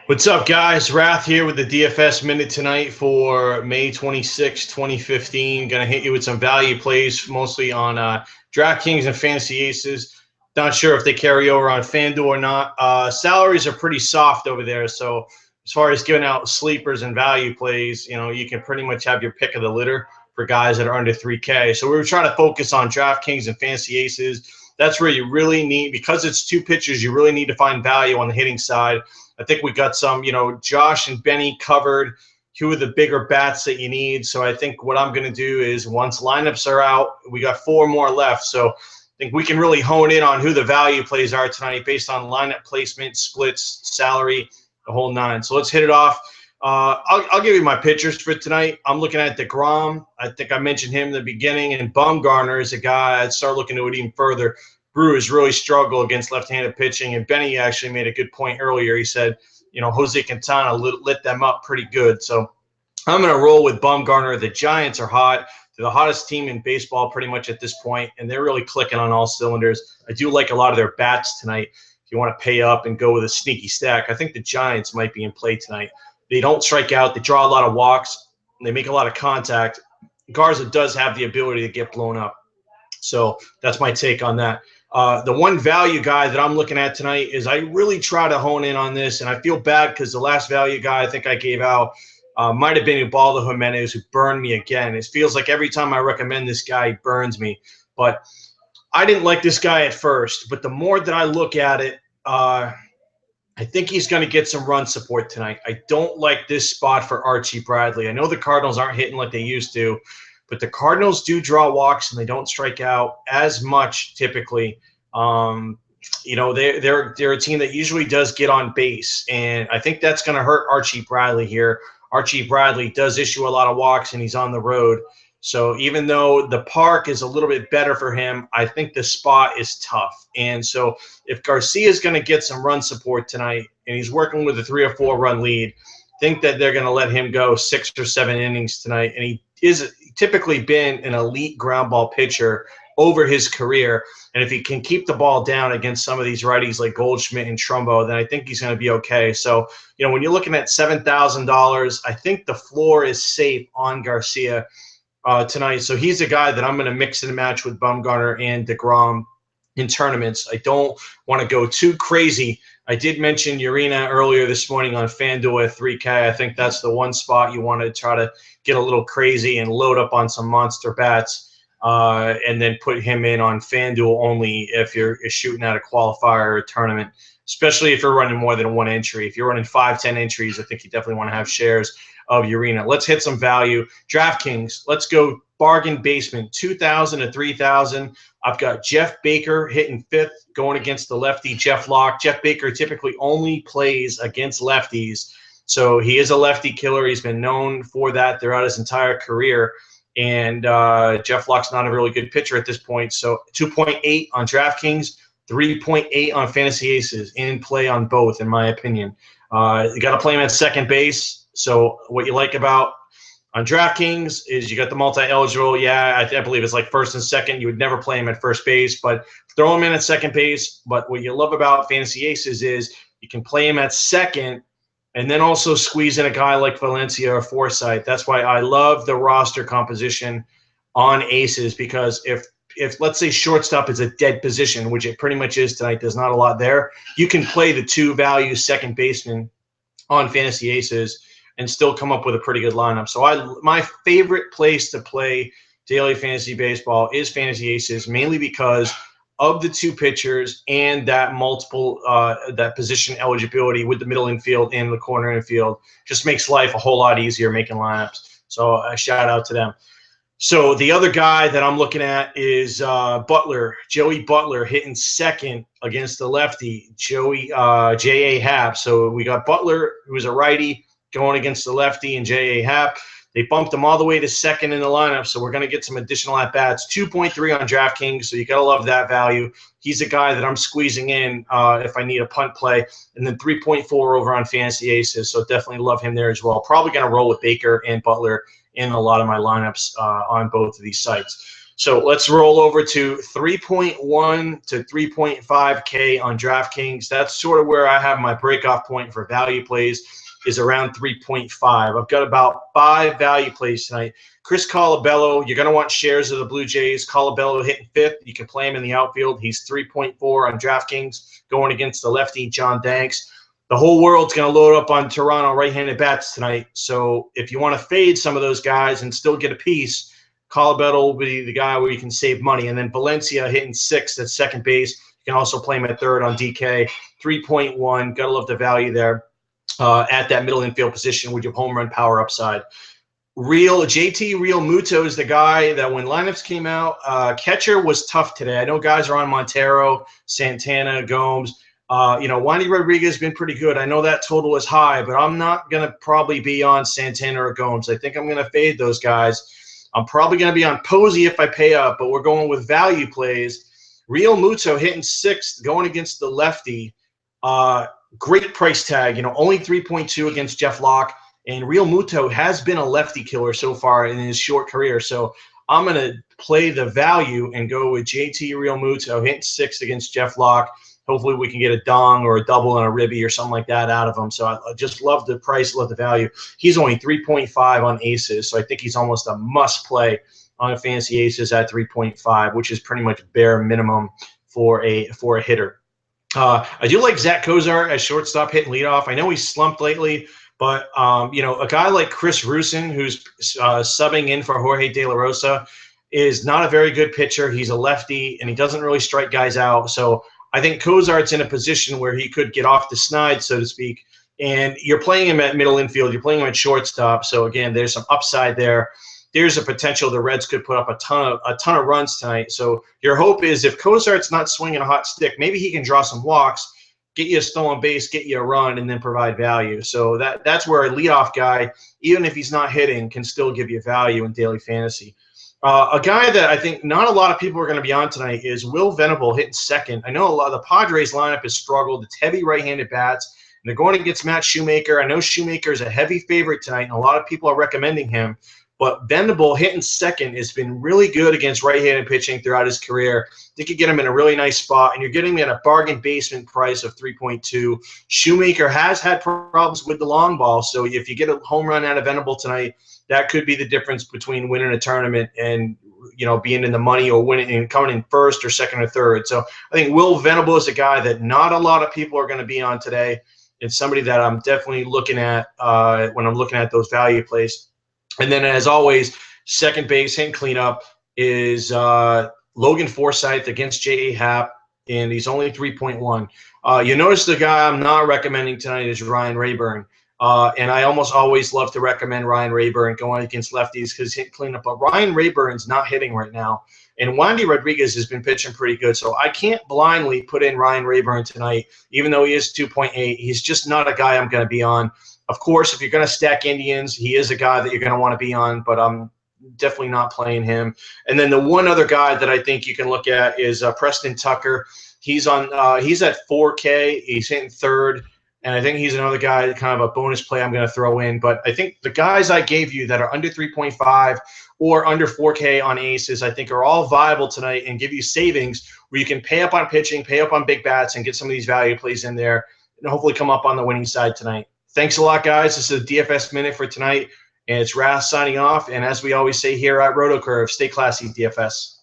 What's up, guys? Rath here with the DFS Minute tonight for May 26, 2015. Going to hit you with some value plays, mostly on DraftKings and Fantasy Aces. Not sure if they carry over on FanDuel or not. Salaries are pretty soft over there, so as far as giving out sleepers and value plays, you can pretty much have your pick of the litter for guys that are under 3K. So we were trying to focus on DraftKings and Fantasy Aces. That's where you really need, because it's two pitchers, you really need to find value on the hitting side. I think we got some, Josh and Benny covered two of the bigger bats that you need. So I think what I'm going to do is once lineups are out, we got four more left. So I think we can really hone in on who the value plays are tonight based on lineup placement, splits, salary, the whole nine. So let's hit it off. I'll give you my pitchers for tonight. I'm looking at DeGrom. I think I mentioned him in the beginning. And Bumgarner is a guy I'd start looking to it even further. Brewers really struggle against left-handed pitching, and Benny actually made a good point earlier. He said, Jose Quintana lit them up pretty good. So I'm going to roll with Bumgarner. The Giants are hot. They're the hottest team in baseball pretty much at this point, and they're really clicking on all cylinders. I do like a lot of their bats tonight. If you want to pay up and go with a sneaky stack, I think the Giants might be in play tonight. They don't strike out. They draw a lot of walks. They make a lot of contact. Garza does have the ability to get blown up. So that's my take on that. The one value guy that I'm looking at tonight is I really try to hone in on this, and I feel bad because the last value guy I think I gave out might have been Ubaldo Jimenez, who burned me again. It feels like every time I recommend this guy, he burns me. But I didn't like this guy at first, but the more that I look at it, I think he's going to get some run support tonight. I don't like this spot for Archie Bradley. I know the Cardinals aren't hitting like they used to, but the Cardinals do draw walks and they don't strike out as much typically. They're a team that usually does get on base, and I think that's going to hurt Archie Bradley here. Archie Bradley does issue a lot of walks, and he's on the road. So even though the park is a little bit better for him, I think the spot is tough. And so if Garcia is going to get some run support tonight, and he's working with a 3 or 4 run lead, think that they're going to let him go 6 or 7 innings tonight. And he is typically been an elite ground ball pitcher over his career. And if he can keep the ball down against some of these righties like Goldschmidt and Trumbo, then I think he's going to be okay. So, when you're looking at $7,000, I think the floor is safe on Garcia tonight. So he's a guy that I'm going to mix and match with Bumgarner and DeGrom in tournaments. I don't want to go too crazy. I did mention Urena earlier this morning on FanDuel at 3K. I think that's the one spot you want to try to get a little crazy and load up on some monster bats. And then put him in on FanDuel only if you're shooting at a qualifier or a tournament, especially if you're running more than one entry. If you're running 5-10 entries, I think you definitely want to have shares of Urena. Let's hit some value. DraftKings, let's go bargain basement, 2,000 to 3,000. I've got Jeff Baker hitting 5th, going against the lefty Jeff Locke. Jeff Baker typically only plays against lefties, so he is a lefty killer. He's been known for that throughout his entire career. And Jeff Locke's not a really good pitcher at this point. So 2.8 on DraftKings, 3.8 on Fantasy Aces, in play on both, in my opinion. You got to play him at second base. So what you like about on DraftKings is you got the multi-eligible. Yeah, I believe it's like first and second. You would never play him at first base, but throw him in at second base. But what you love about Fantasy Aces is you can play him at second and then also squeeze in a guy like Valencia or Forsythe. That's why I love the roster composition on Aces, because if let's say shortstop is a dead position, which it pretty much is tonight, there's not a lot there, you can play the 2 value second baseman on Fantasy Aces and still come up with a pretty good lineup. So my favorite place to play daily fantasy baseball is Fantasy Aces, mainly because of the 2 pitchers and that multiple that position eligibility with the middle infield and the corner infield just makes life a whole lot easier making lineups. So a shout out to them. So the other guy that I'm looking at is Butler, Joey Butler, hitting 2nd against the lefty, J.A. Happ. So we got Butler, who's a righty, going against the lefty, and J.A. Happ. They bumped him all the way to 2nd in the lineup, so we're going to get some additional at-bats. 2.3 on DraftKings, so you got to love that value. He's a guy that I'm squeezing in if I need a punt play. And then 3.4 over on Fantasy Aces, so definitely love him there as well. Probably going to roll with Baker and Butler in a lot of my lineups on both of these sites. So let's roll over to 3.1 to 3.5K on DraftKings. That's sort of where I have my breakoff point for value plays, is around 3.5. I've got about 5 value plays tonight. Chris Colabello, you're going to want shares of the Blue Jays. Colabello hitting 5th. You can play him in the outfield. He's 3.4 on DraftKings, going against the lefty John Danks. The whole world's going to load up on Toronto right-handed bats tonight. So if you want to fade some of those guys and still get a piece, Colabello will be the guy where you can save money. And then Valencia hitting 6th at second base. You can also play him at 3rd on DK. 3.1. Got to love the value there at that middle infield position with your home run power upside. JT Real Muto is the guy that when lineups came out, catcher was tough today. I know guys are on Montero, Santana, Gomes. Wandy Rodriguez has been pretty good. I know that total is high, but I'm not going to probably be on Santana or Gomes. I think I'm going to fade those guys. I'm probably going to be on Posey if I pay up, but we're going with value plays. Real Muto hitting 6th, going against the lefty. Great price tag, only 3.2 against Jeff Locke. And Real Muto has been a lefty killer so far in his short career. So I'm going to play the value and go with JT Real Muto hitting 6th against Jeff Locke. Hopefully we can get a dong or a double and a ribby or something like that out of him. So I just love the price, love the value. He's only 3.5 on aces, so I think he's almost a must play on a fantasy aces at 3.5, which is pretty much bare minimum for a hitter. I do like Zach Kozar as shortstop hitting leadoff. I know he's slumped lately, but a guy like Chris Rusin, who's subbing in for Jorge De La Rosa, is not a very good pitcher. He's a lefty, and he doesn't really strike guys out. So I think Kozart's in a position where he could get off the snide, so to speak, and you're playing him at middle infield. You're playing him at shortstop. So, again, there's some upside there. There's a potential the Reds could put up a ton of runs tonight. So your hope is if Kozart's not swinging a hot stick, maybe he can draw some walks, get you a stolen base, get you a run, and then provide value. So that's where a leadoff guy, even if he's not hitting, can still give you value in daily fantasy. A guy that I think not a lot of people are going to be on tonight is Will Venable hitting 2nd. I know a lot of the Padres lineup has struggled. It's heavy right-handed bats, and they're going against Matt Shoemaker. I know Shoemaker is a heavy favorite tonight, and a lot of people are recommending him. But Venable hitting 2nd has been really good against right-handed pitching throughout his career. They could get him in a really nice spot, and you're getting him at a bargain basement price of 3.2. Shoemaker has had problems with the long ball, so if you get a home run out of Venable tonight, that could be the difference between winning a tournament and being in the money or winning and coming in 1st or 2nd or 3rd. So I think Will Venable is a guy that not a lot of people are going to be on today. It's somebody that I'm definitely looking at when I'm looking at those value plays. And then, as always, second base hitting cleanup is Logan Forsythe against J.A. Happ, and he's only 3.1. You notice the guy I'm not recommending tonight is Ryan Rayburn. And I almost always love to recommend Ryan Rayburn going against lefties because hit cleanup. But Ryan Rayburn's not hitting right now. And Wandy Rodriguez has been pitching pretty good. So I can't blindly put in Ryan Rayburn tonight, even though he is 2.8. He's just not a guy I'm going to be on. Of course, if you're going to stack Indians, he is a guy that you're going to want to be on, but I'm definitely not playing him. And then the one other guy that I think you can look at is Preston Tucker. He's at 4K. He's hitting 3rd. And I think he's another guy, kind of a bonus play I'm going to throw in. But I think the guys I gave you that are under 3.5 or under 4K on aces, I think are all viable tonight and give you savings where you can pay up on pitching, pay up on big bats, and get some of these value plays in there and hopefully come up on the winning side tonight. Thanks a lot, guys. This is a DFS Minute for tonight, and it's Rath signing off. And as we always say here at RotoCurve, stay classy, DFS.